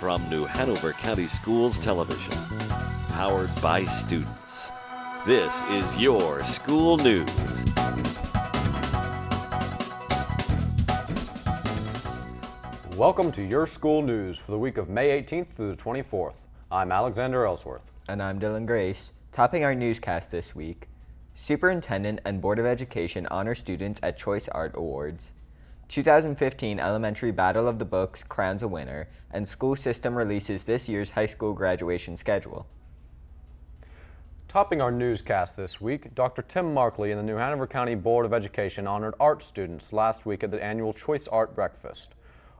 from New Hanover County Schools Television, powered by students. This is your school news. Welcome to your school news for the week of May 18th through the 24th. I'm Alexander Ellsworth. And I'm Dylan Grace. Topping our newscast this week, Superintendent and Board of Education honor students at Choice Art Awards. 2015 Elementary Battle of the Books crowns a winner, and school system releases this year's high school graduation schedule. Topping our newscast this week, Dr. Tim Markley and the New Hanover County Board of Education honored art students last week at the annual Choice Art Breakfast.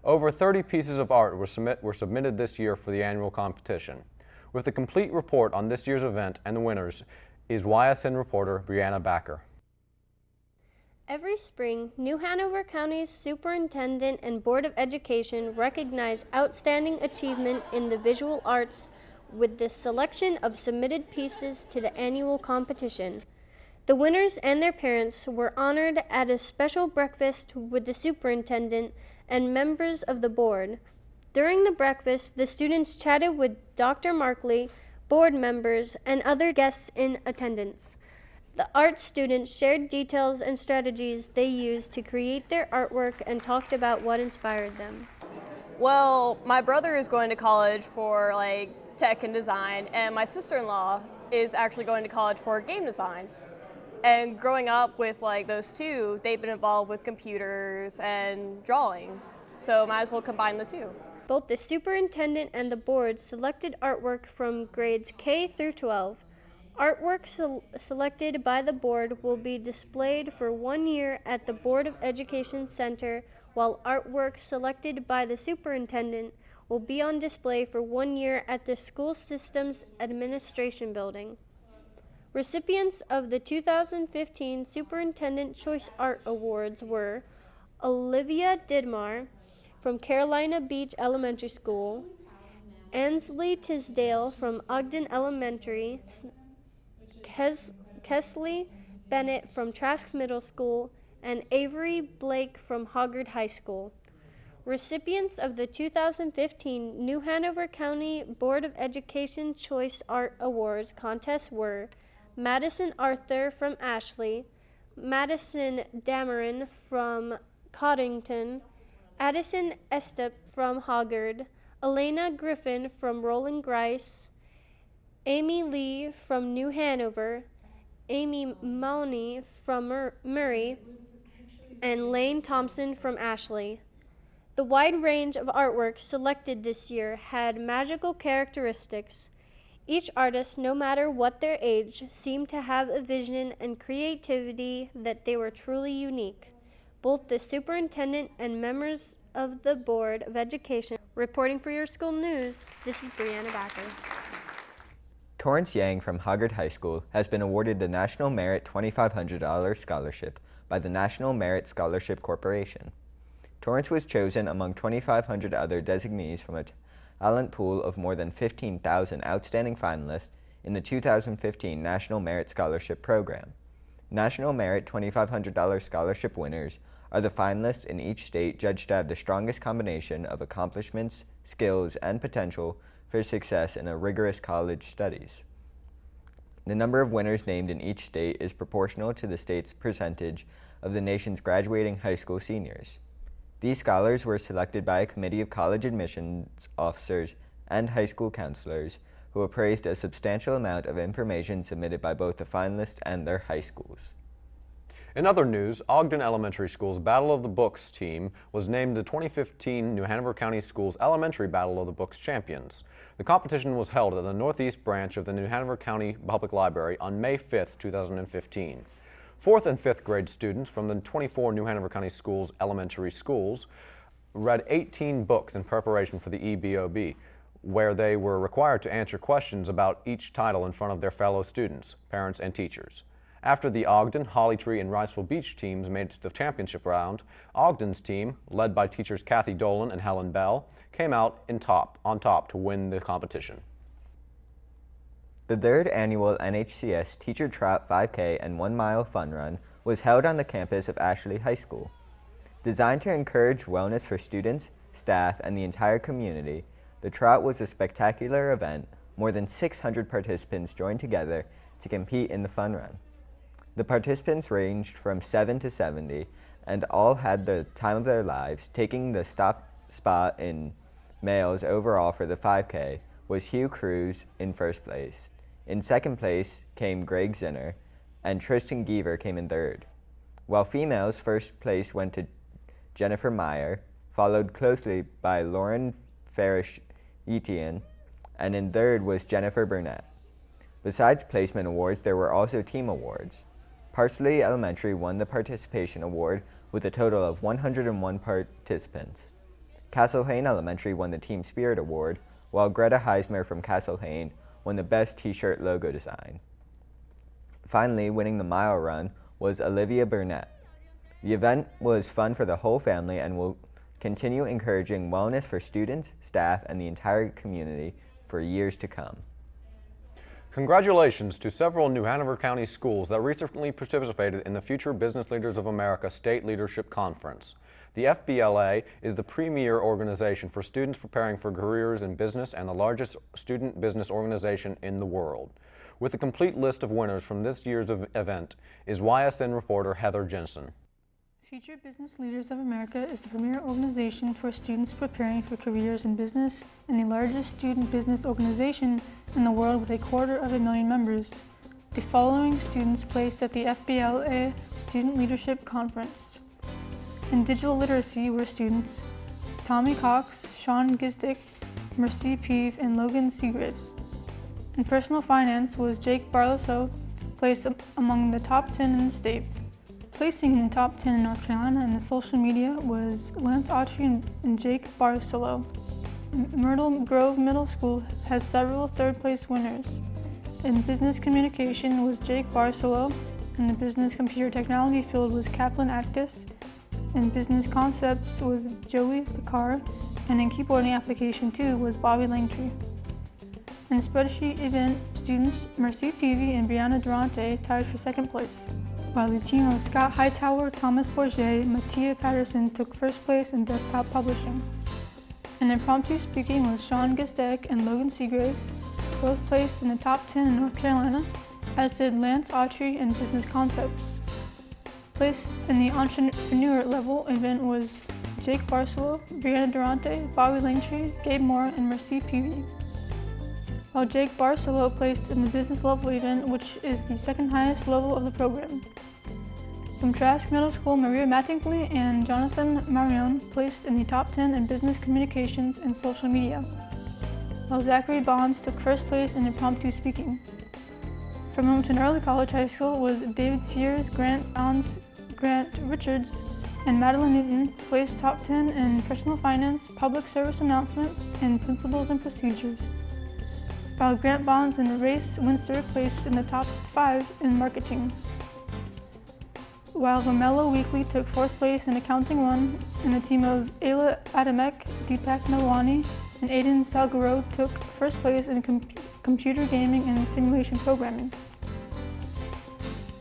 Over 30 pieces of art were submitted this year for the annual competition. With a complete report on this year's event and the winners is YSN reporter Brianna Backer. Every spring, New Hanover County's Superintendent and Board of Education recognize outstanding achievement in the visual arts with the selection of submitted pieces to the annual competition. The winners and their parents were honored at a special breakfast with the superintendent and members of the board. During the breakfast, the students chatted with Dr. Markley, board members, and other guests in attendance. The art students shared details and strategies they used to create their artwork and talked about what inspired them. Well, my brother is going to college for tech and design, and my sister-in-law is actually going to college for game design. And growing up with those two, they've been involved with computers and drawing, so might as well combine the two. Both the superintendent and the board selected artwork from grades K through 12. Artwork selected by the board will be displayed for 1 year at the Board of Education Center, while artwork selected by the superintendent will be on display for 1 year at the School Systems Administration Building. Recipients of the 2015 Superintendent Choice Art Awards were Olivia Didmar from Carolina Beach Elementary School, Ansley Tisdale from Ogden Elementary, Kesley Bennett from Trask Middle School, and Avery Blake from Hoggard High School. Recipients of the 2015 New Hanover County Board of Education Choice Art Awards contest were Madison Arthur from Ashley, Madison Dameron from Coddington, Addison Estep from Hoggard, Elena Griffin from Rolling Grice, Amy Lee from New Hanover, Amy Mauney from Murray, and Lane Thompson from Ashley. The wide range of artwork selected this year had magical characteristics. Each artist, no matter what their age, seemed to have a vision and creativity that they were truly unique. Both the superintendent and members of the Board of Education. Reporting for your school news, this is Brianna Backer. Torrance Yang from Hoggard High School has been awarded the National Merit $2,500 scholarship by the National Merit Scholarship Corporation. Torrance was chosen among 2,500 other designees from a talent pool of more than 15,000 outstanding finalists in the 2015 National Merit Scholarship Program. National Merit $2,500 scholarship winners are the finalists in each state judged to have the strongest combination of accomplishments, skills, and potential for success in a rigorous college studies. The number of winners named in each state is proportional to the state's percentage of the nation's graduating high school seniors. These scholars were selected by a committee of college admissions officers and high school counselors who appraised a substantial amount of information submitted by both the finalists and their high schools. In other news, Ogden Elementary School's Battle of the Books team was named the 2015 New Hanover County Schools Elementary Battle of the Books champions. The competition was held at the Northeast branch of the New Hanover County Public Library on May 5, 2015. 4th and 5th grade students from the 24 New Hanover County Schools elementary schools read 18 books in preparation for the EBOB, where they were required to answer questions about each title in front of their fellow students, parents, and teachers. After the Ogden, Hollytree, and Riceville Beach teams made it to the championship round, Ogden's team, led by teachers Kathy Dolan and Helen Bell, came out on top to win the competition. The third annual NHCS Teacher Trot 5K and 1 Mile Fun Run was held on the campus of Ashley High School. Designed to encourage wellness for students, staff, and the entire community, The trot was a spectacular event. More than 600 participants joined together to compete in the fun run. The participants ranged from 7 to 70 and all had the time of their lives. Taking the top spot in males overall for the 5K was Hugh Cruz in first place. In second place came Greg Zinner, and Tristan Geaver came in third. While females, first place went to Jennifer Meyer, followed closely by Lauren Farish-Etienne, and in third was Jennifer Burnett. Besides placement awards, there were also team awards. Parsley Elementary won the participation award with a total of 101 participants. Castlehane Elementary won the Team Spirit Award, while Greta Heismer from Castlehane won the Best T-Shirt Logo Design. Finally, winning the mile run was Olivia Burnett. The event was fun for the whole family and will continue encouraging wellness for students, staff, and the entire community for years to come. Congratulations to several New Hanover County schools that recently participated in the Future Business Leaders of America State Leadership Conference. The FBLA is the premier organization for students preparing for careers in business and the largest student business organization in the world. With a complete list of winners from this year's event is YSN reporter Heather Jensen. Future Business Leaders of America is the premier organization for students preparing for careers in business and the largest student business organization in the world with 250,000 members. The following students placed at the FBLA Student Leadership Conference. In digital literacy were students Tommy Cox, Sean Gisdick, Mercy Peeve, and Logan Seagraves. In personal finance was Jake Barloso, placed among the top 10 in the state. Placing in the top 10 in North Carolina in the social media was Lance Autry and Jake Barcelo. Myrtle Grove Middle School has several third-place winners. In business communication was Jake Barcelo. In the business computer technology field was Kaplan Actis. In business concepts was Joey Picard. And in keyboarding application 2 was Bobby Langtree. In spreadsheet event, students Mercy Peavy and Brianna Durante tied for second place, while the team of Scott Hightower, Thomas Bourget, and Mattia Patterson took first place in desktop publishing. In impromptu speaking was Sean Gisdeck and Logan Seagraves, both placed in the top 10 in North Carolina, as did Lance Autry and Business Concepts. Placed in the entrepreneur level event was Jake Barcelo, Brianna Durante, Bobby Langtree, Gabe Moore, and Mercy Peavy. While Jake Barcelo placed in the business level event, which is the second highest level of the program. From Trask Middle School, Maria Mattingly and Jonathan Marion placed in the top 10 in business communications and social media, while Zachary Bonds took first place in impromptu speaking. From Wilmington Early College High School was David Sears, Grant Bonds, Grant Richards, and Madeline Newton placed top 10 in personal finance, public service announcements, and principles and procedures, while Grant Bonds and Race Winster placed in the top 5 in marketing. While Romello Weekly took fourth place in Accounting 1, and the team of Ayla Adamek, Deepak Nalwani, and Aiden Salgaro took first place in computer gaming and simulation programming.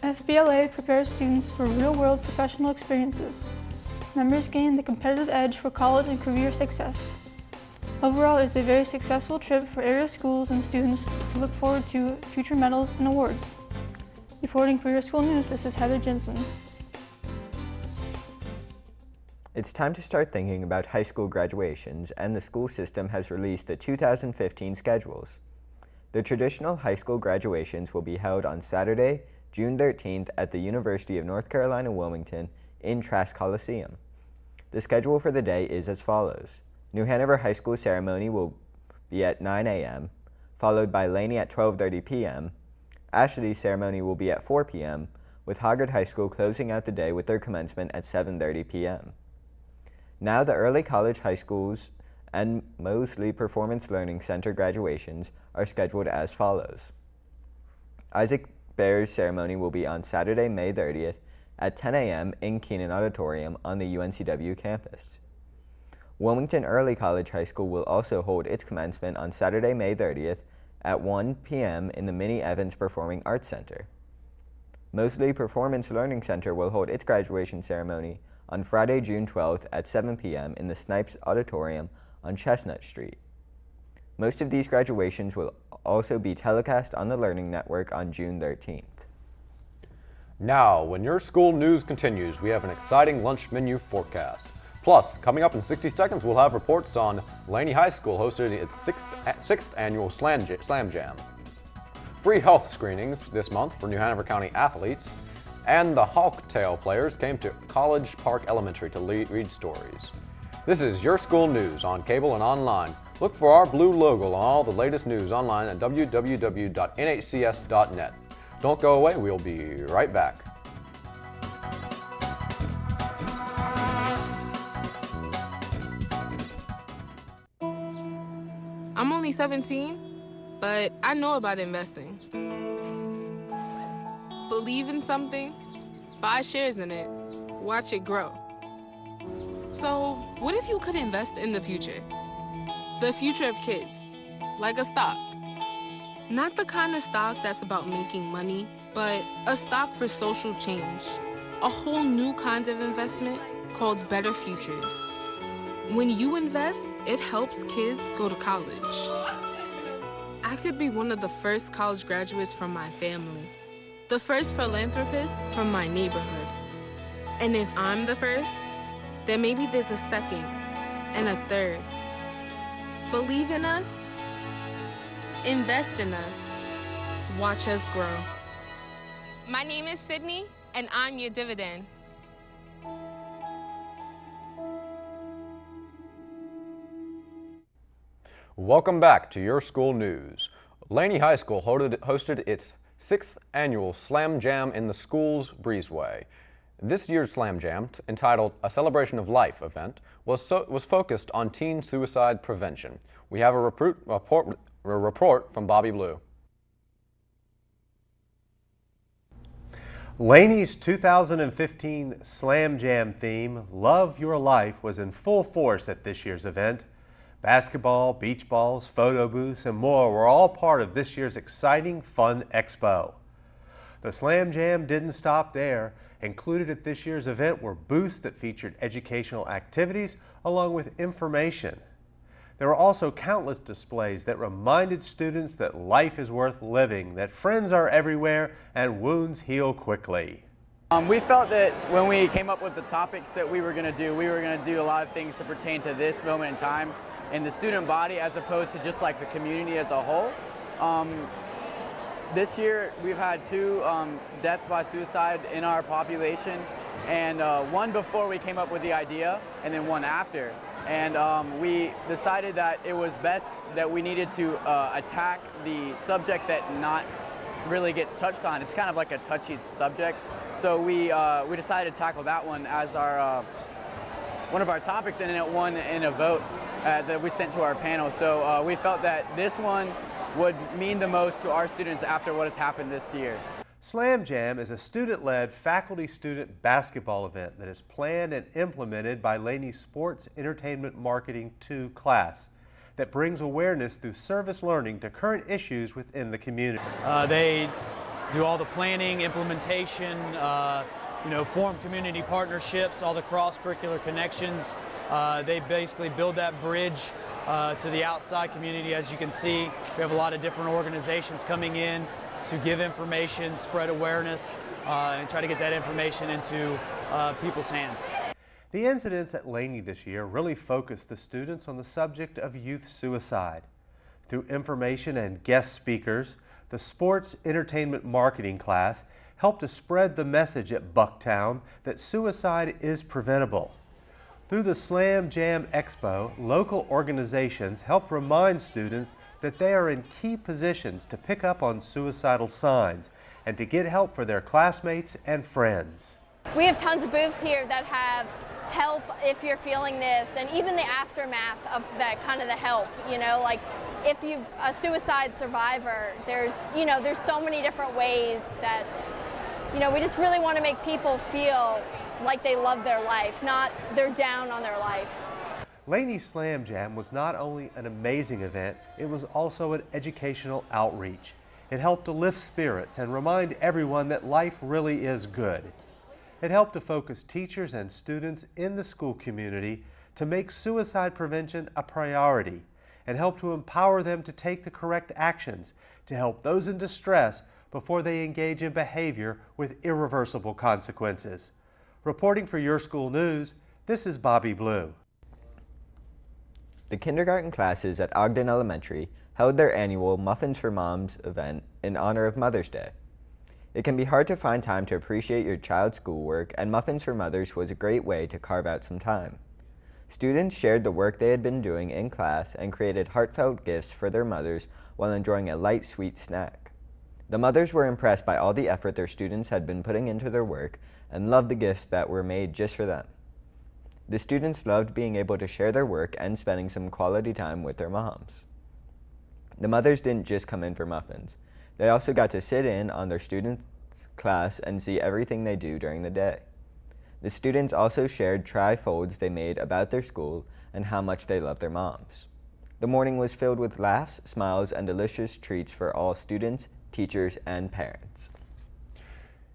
FBLA prepares students for real-world professional experiences. Members gain the competitive edge for college and career success. Overall, it's a very successful trip for area schools and students to look forward to future medals and awards. Reporting for Your School News, this is Heather Jensen. It's time to start thinking about high school graduations, and the school system has released the 2015 schedules. The traditional high school graduations will be held on Saturday, June 13th at the University of North Carolina, Wilmington in Trask Coliseum. The schedule for the day is as follows. New Hanover High School ceremony will be at 9 a.m., followed by Laney at 12:30 p.m. Ashley's ceremony will be at 4 p.m., with Hoggard High School closing out the day with their commencement at 7:30 p.m. Now the early college high schools and Mosley Performance Learning Center graduations are scheduled as follows. Isaac Bear's ceremony will be on Saturday, May 30th at 10 a.m. in Keenan Auditorium on the UNCW campus. Wilmington Early College High School will also hold its commencement on Saturday, May 30th at 1 p.m. in the Minnie Evans Performing Arts Center. Mosley Performance Learning Center will hold its graduation ceremony on Friday, June 12th at 7 p.m. in the Snipes Auditorium on Chestnut Street. Most of these graduations will also be telecast on the Learning Network on June 13th. Now, when your school news continues, we have an exciting lunch menu forecast. Plus, coming up in 60 seconds, we'll have reports on Laney High School hosted its sixth annual Slam Jam. Free health screenings this month for New Hanover County athletes, and the Hawktail players came to College Park Elementary to read stories. This is Your School News on cable and online. Look for our blue logo on all the latest news online at www.nhcs.net. Don't go away, we'll be right back. I'm only 17, but I know about investing. Believe in something, buy shares in it, watch it grow. So, what if you could invest in the future? The future of kids, like a stock. Not the kind of stock that's about making money, but a stock for social change. A whole new kind of investment called Better Futures. When you invest, it helps kids go to college. I could be one of the first college graduates from my family, the first philanthropist from my neighborhood. And if I'm the first, then maybe there's a second and a third. Believe in us, invest in us, watch us grow. My name is Sydney, and I'm your dividend. Welcome back to Your School News. Laney High School hosted its 6th annual Slam Jam in the School's Breezeway. This year's Slam Jam, entitled A Celebration of Life event, was focused on teen suicide prevention. We have a report from Bobby Blue. Laney's 2015 Slam Jam theme, Love Your Life, was in full force at this year's event. Basketball, beach balls, photo booths, and more were all part of this year's exciting Fun Expo. The Slam Jam didn't stop there. Included at this year's event were booths that featured educational activities along with information. There were also countless displays that reminded students that life is worth living, that friends are everywhere, and wounds heal quickly. We felt that when we came up with the topics that we were going to do a lot of things to pertain to this moment in time in the student body as opposed to just like the community as a whole. This year we've had 2 deaths by suicide in our population, and one before we came up with the idea and then one after. And we decided that it was best that we needed to attack the subject that not really gets touched on. It's kind of like a touchy subject. So we decided to tackle that one as our one of our topics, and then it won in a vote that we sent to our panel. So we felt that this one would mean the most to our students after what has happened this year. Slam Jam is a student-led faculty-student basketball event that is planned and implemented by Laney's Sports Entertainment Marketing 2 class that brings awareness through service learning to current issues within the community. They do all the planning, implementation, form community partnerships, all the cross-curricular connections. They basically build that bridge to the outside community. As you can see, we have a lot of different organizations coming in to give information, spread awareness, and try to get that information into people's hands. The incidents at Laney this year really focused the students on the subject of youth suicide. Through information and guest speakers, the Sports Entertainment Marketing class helped to spread the message at Bucktown that suicide is preventable. Through the Slam Jam Expo, local organizations help remind students that they are in key positions to pick up on suicidal signs and to get help for their classmates and friends. We have tons of booths here that have help if you're feeling this, and even the aftermath of that, kind of the help, like if you're a suicide survivor, there's so many different ways that, we just really want to make people feel like they love their life, not they're down on their life. Laney Slam Jam was not only an amazing event, it was also an educational outreach. It helped to lift spirits and remind everyone that life really is good. It helped to focus teachers and students in the school community to make suicide prevention a priority and help to empower them to take the correct actions to help those in distress before they engage in behavior with irreversible consequences. Reporting for Your School News, this is Bobby Blue. The kindergarten classes at Ogden Elementary held their annual Muffins for Moms event in honor of Mother's Day. It can be hard to find time to appreciate your child's schoolwork, and Muffins for Mothers was a great way to carve out some time. Students shared the work they had been doing in class and created heartfelt gifts for their mothers while enjoying a light, sweet snack. The mothers were impressed by all the effort their students had been putting into their work and loved the gifts that were made just for them. The students loved being able to share their work and spending some quality time with their moms. The mothers didn't just come in for muffins. They also got to sit in on their students' class and see everything they do during the day. The students also shared tri-folds they made about their school and how much they love their moms. The morning was filled with laughs, smiles, and delicious treats for all students, teachers, and parents.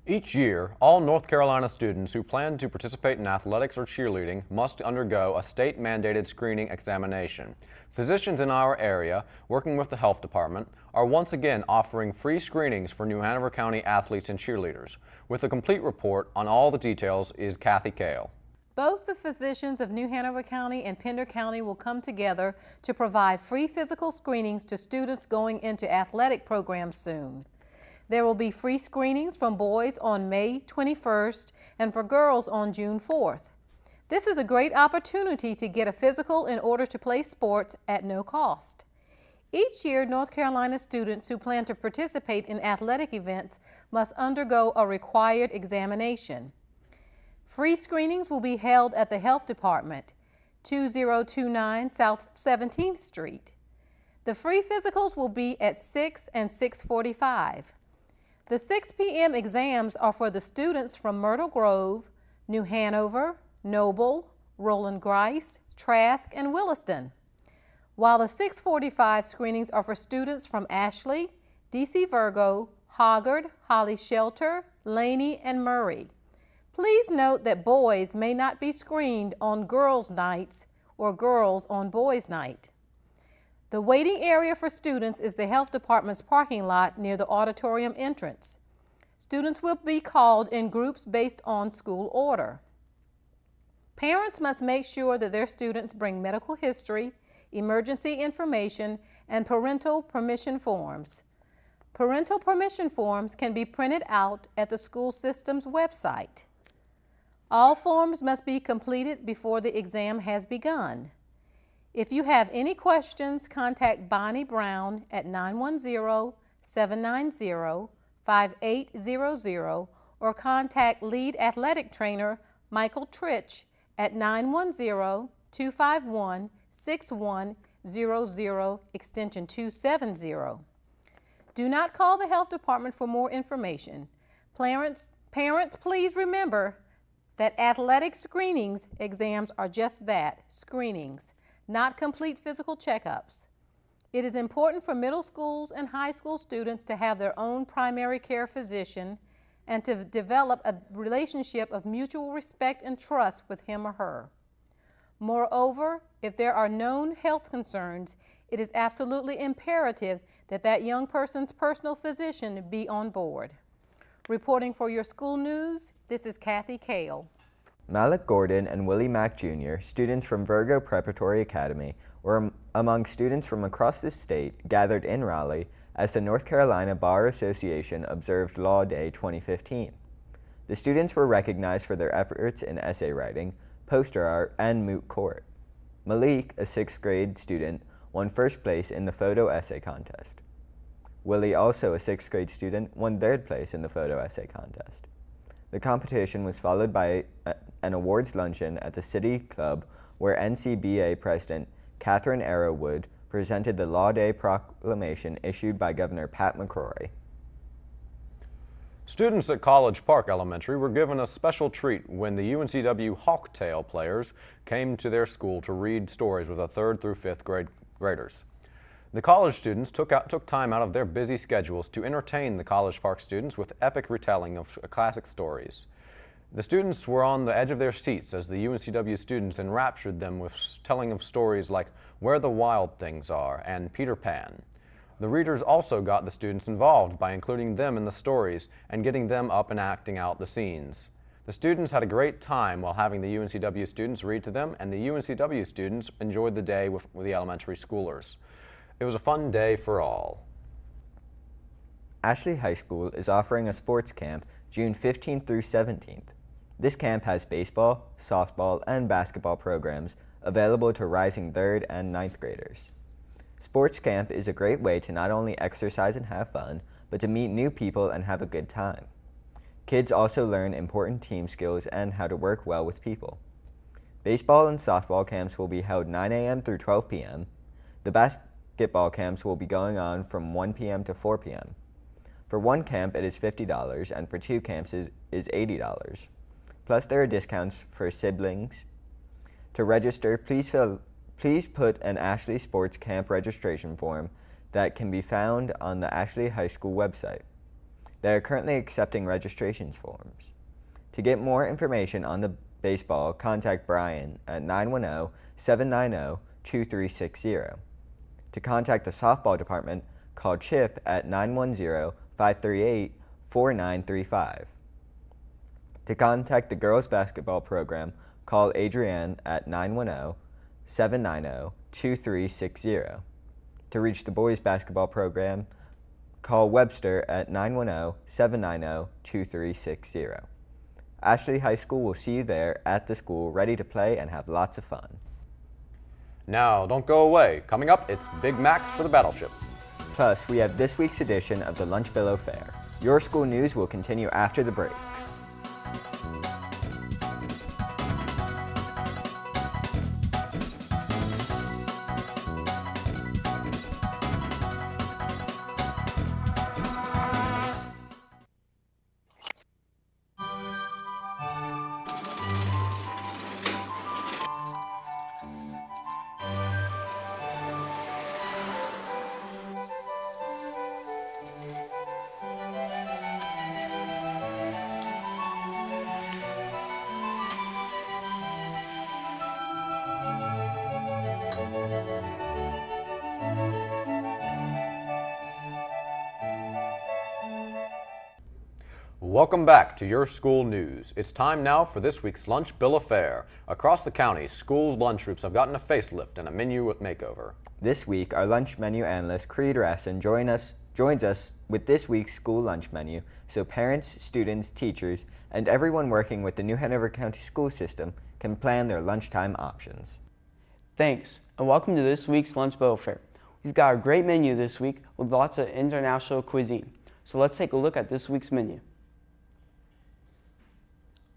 Each year, all North Carolina students who plan to participate in athletics or cheerleading must undergo a state-mandated screening examination. Physicians in our area, working with the health department, are once again offering free screenings for New Hanover County athletes and cheerleaders. With a complete report on all the details is Kathy Kale. Both the physicians of New Hanover County and Pender County will come together to provide free physical screenings to students going into athletic programs soon. There will be free screenings from boys on May 21st and for girls on June 4th. This is a great opportunity to get a physical in order to play sports at no cost. Each year, North Carolina students who plan to participate in athletic events must undergo a required examination. Free screenings will be held at the Health Department, 2029 South 17th Street. The free physicals will be at 6 and 6:45. The 6 p.m. exams are for the students from Myrtle Grove, New Hanover, Noble, Roland Grice, Trask, and Williston, while the 6:45 screenings are for students from Ashley, DC Virgo, Hoggard, Holly Shelter, Laney, and Murray. Please note that boys may not be screened on girls' nights or girls on boys' night. The waiting area for students is the Health Department's parking lot near the auditorium entrance. Students will be called in groups based on school order. Parents must make sure that their students bring medical history, emergency information, and parental permission forms. Parental permission forms can be printed out at the school system's website. All forms must be completed before the exam has begun. If you have any questions, contact Bonnie Brown at 910-790-5800 or contact lead athletic trainer Michael Tritch at 910-251-6100 extension 270. Do not call the health department for more information. Parents, please remember that athletic screenings exams are just that, screenings, not complete physical checkups. It is important for middle schools and high school students to have their own primary care physician and to develop a relationship of mutual respect and trust with him or her. Moreover, if there are known health concerns, it is absolutely imperative that that young person's personal physician be on board. Reporting for Your School News, this is Kathy Kale. Malik Gordon and Willie Mack Jr., students from Virgo Preparatory Academy, were among students from across the state gathered in Raleigh as the North Carolina Bar Association observed Law Day 2015. The students were recognized for their efforts in essay writing, poster art, and moot court. Malik, a 6th grade student, won first place in the photo essay contest. Willie, also a 6th grade student, won 3rd place in the photo essay contest. The competition was followed by an awards luncheon at the City Club where NCBA President Catherine Arrowwood presented the Law Day proclamation issued by Governor Pat McCrory. Students at College Park Elementary were given a special treat when the UNCW Hawktail players came to their school to read stories with the 3rd through 5th graders. The college students took time out of their busy schedules to entertain the College Park students with epic retelling of classic stories. The students were on the edge of their seats as the UNCW students enraptured them with telling of stories like Where the Wild Things Are and Peter Pan. The readers also got the students involved by including them in the stories and getting them up and acting out the scenes. The students had a great time while having the UNCW students read to them, and the UNCW students enjoyed the day with the elementary schoolers. It was a fun day for all. Ashley High School is offering a sports camp June 15th through 17th. This camp has baseball, softball, and basketball programs available to rising 3rd and 9th graders. Sports camp is a great way to not only exercise and have fun, but to meet new people and have a good time. Kids also learn important team skills and how to work well with people. Baseball and softball camps will be held 9 a.m. through 12 p.m. The basketball camps will be going on from 1 p.m. to 4 p.m. For one camp, it is $50, and for two camps, it is $80. Plus, there are discounts for siblings. To register, please put an Ashley Sports Camp registration form that can be found on the Ashley High School website. They are currently accepting registration forms. To get more information on the baseball, contact Brian at 910-790-2360. To contact the softball department, call Chip at 910-538-4935. To contact the girls basketball program, call Adrienne at 910-790-2360. To reach the boys basketball program, call Webster at 910-790-2360. Ashley High School will see you there at the school, ready to play and have lots of fun. Now, don't go away. Coming up, it's Big Macs for the Battleship. Plus, we have this week's edition of the Lunch Billow Fair. Your school news will continue after the break. Welcome back to Your School News. It's time now for this week's Lunch Bill of Fare. Across the county, schools' lunchroutes have gotten a facelift and a menu makeover. This week, our lunch menu analyst, Creed Rasson, joins us with this week's school lunch menu so parents, students, teachers, and everyone working with the New Hanover County school system can plan their lunchtime options. Thanks, and welcome to this week's Lunch Bill of Fare. We've got a great menu this week with lots of international cuisine. So let's take a look at this week's menu.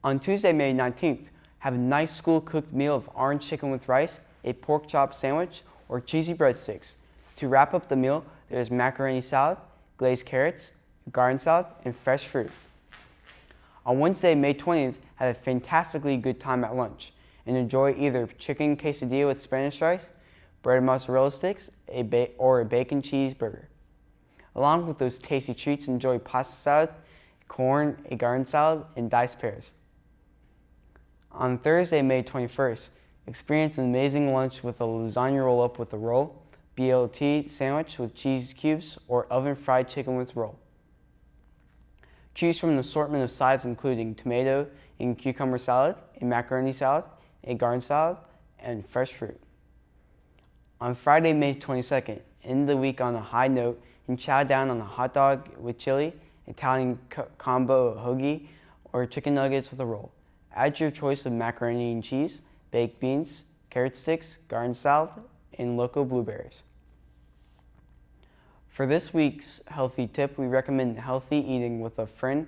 On Tuesday, May 19th, have a nice school-cooked meal of orange chicken with rice, a pork chop sandwich, or cheesy breadsticks. To wrap up the meal, there's macaroni salad, glazed carrots, garden salad, and fresh fruit. On Wednesday, May 20th, have a fantastically good time at lunch and enjoy either chicken quesadilla with Spanish rice, bread and mozzarella sticks, or a bacon cheeseburger. Along with those tasty treats, enjoy pasta salad, corn, a garden salad, and diced pears. On Thursday, May 21st, experience an amazing lunch with a lasagna roll-up with a roll, BLT sandwich with cheese cubes, or oven-fried chicken with roll. Choose from an assortment of sides including tomato and cucumber salad, a macaroni salad, a garden salad, and fresh fruit. On Friday, May 22nd, end the week on a high note and chow down on a hot dog with chili, Italian combo hoagie, or chicken nuggets with a roll. Add your choice of macaroni and cheese, baked beans, carrot sticks, garden salad, and loco blueberries. For this week's healthy tip, we recommend healthy eating with a friend.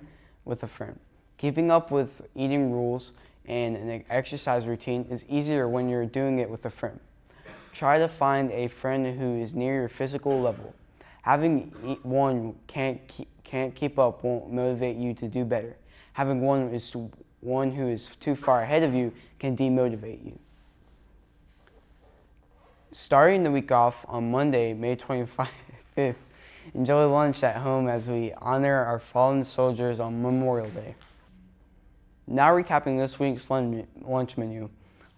Keeping up with eating rules and an exercise routine is easier when you're doing it with a friend. Try to find a friend who is near your physical level. Having one can't keep up won't motivate you to do better. Having one who is too far ahead of you can demotivate you. Starting the week off on Monday, May 25th, enjoy lunch at home as we honor our fallen soldiers on Memorial Day. Now recapping this week's lunch menu.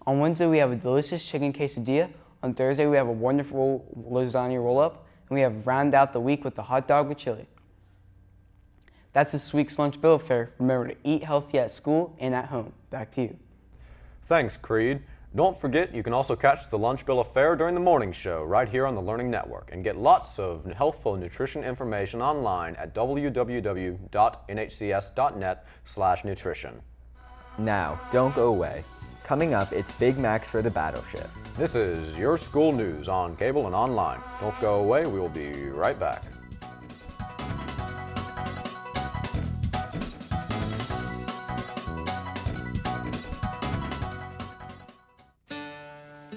On Wednesday, we have a delicious chicken quesadilla. On Thursday, we have a wonderful lasagna roll-up. And we have rounded out the week with the hot dog with chili. That's this week's lunch bill of fare. Remember to eat healthy at school and at home. Back to you. Thanks, Creed. Don't forget, you can also catch the Lunch Bill of Fare during the morning show right here on the Learning Network and get lots of healthful nutrition information online at www.nhcs.net/nutrition. Now, don't go away. Coming up, it's Big Macs for the Battleship. This is your school news on cable and online. Don't go away, we will be right back.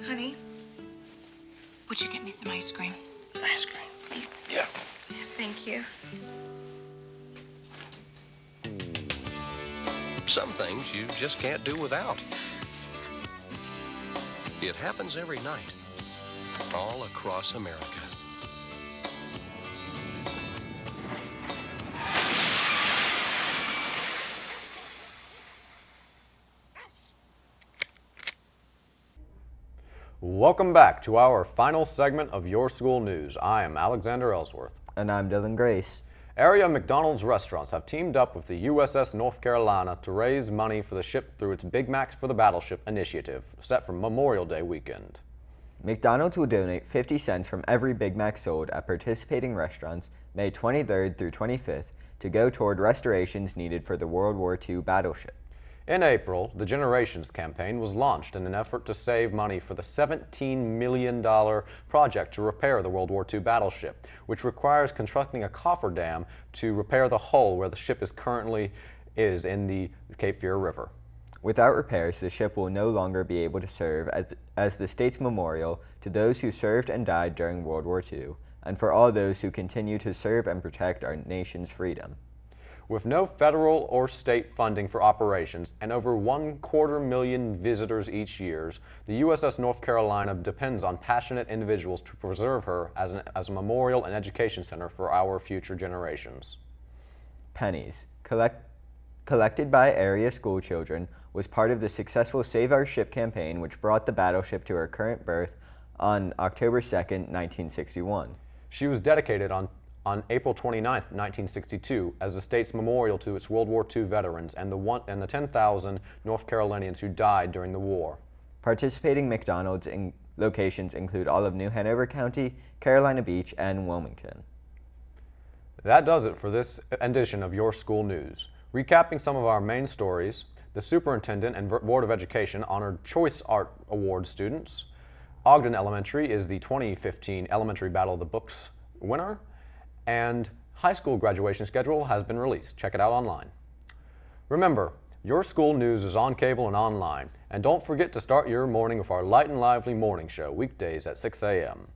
Honey, would you get me some ice cream? Ice cream? Please. Yeah. Thank you. Some things you just can't do without. It happens every night, all across America. Welcome back to our final segment of Your School News. I am Alexander Ellsworth. And I'm Dylan Grace. Area McDonald's restaurants have teamed up with the USS North Carolina to raise money for the ship through its Big Macs for the Battleship initiative, set for Memorial Day weekend. McDonald's will donate 50 cents from every Big Mac sold at participating restaurants May 23rd through 25th to go toward restorations needed for the World War II battleship. In April, the Generations campaign was launched in an effort to save money for the $17 million project to repair the World War II battleship, which requires constructing a cofferdam to repair the hull where the ship currently is in the Cape Fear River. Without repairs, the ship will no longer be able to serve as the state's memorial to those who served and died during World War II, and for all those who continue to serve and protect our nation's freedom. With no federal or state funding for operations and over 250,000 visitors each year, the USS North Carolina depends on passionate individuals to preserve her as a memorial and education center for our future generations. Pennies, collected by area school children, was part of the successful Save Our Ship campaign, which brought the battleship to her current berth on October 2nd, 1961. She was dedicated on April 29, 1962, as the state's memorial to its World War II veterans and the 10,000 North Carolinians who died during the war. Participating McDonald's locations include all of New Hanover County, Carolina Beach, and Wilmington. That does it for this edition of Your School News. Recapping some of our main stories, the Superintendent and Board of Education honored Choice Art Award students. Ogden Elementary is the 2015 Elementary Battle of the Books winner. And high school graduation schedule has been released. Check it out online. Remember, Your School News is on cable and online. And don't forget to start your morning with our light and lively morning show, weekdays at 6 a.m.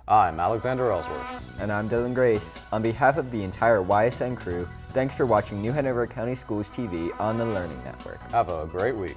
I'm Alexander Ellsworth. And I'm Dylan Grace. On behalf of the entire YSN crew, thanks for watching New Hanover County Schools TV on the Learning Network. Have a great week.